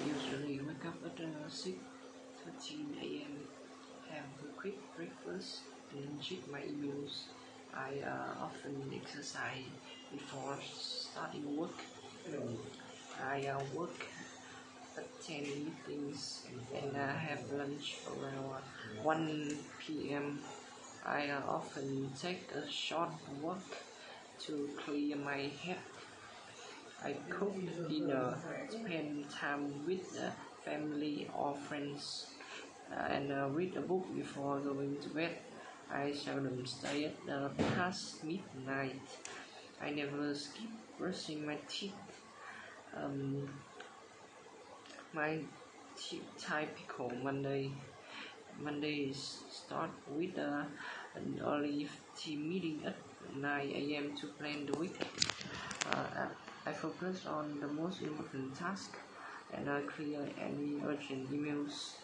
usually wake up at 6:13 a.m. have a quick breakfast, then check my emails. I often exercise before starting work. I work attend meetings and have lunch around 1 p.m. I often take a short walk to clear my head. I cook dinner, spend time with family or friends, and read a book before going to bed. I seldom stay at past midnight. I never skip brushing my teeth. My typical Mondays start with an early team meeting at 9 a.m. to plan the week. I focus on the most important task and clear any urgent emails.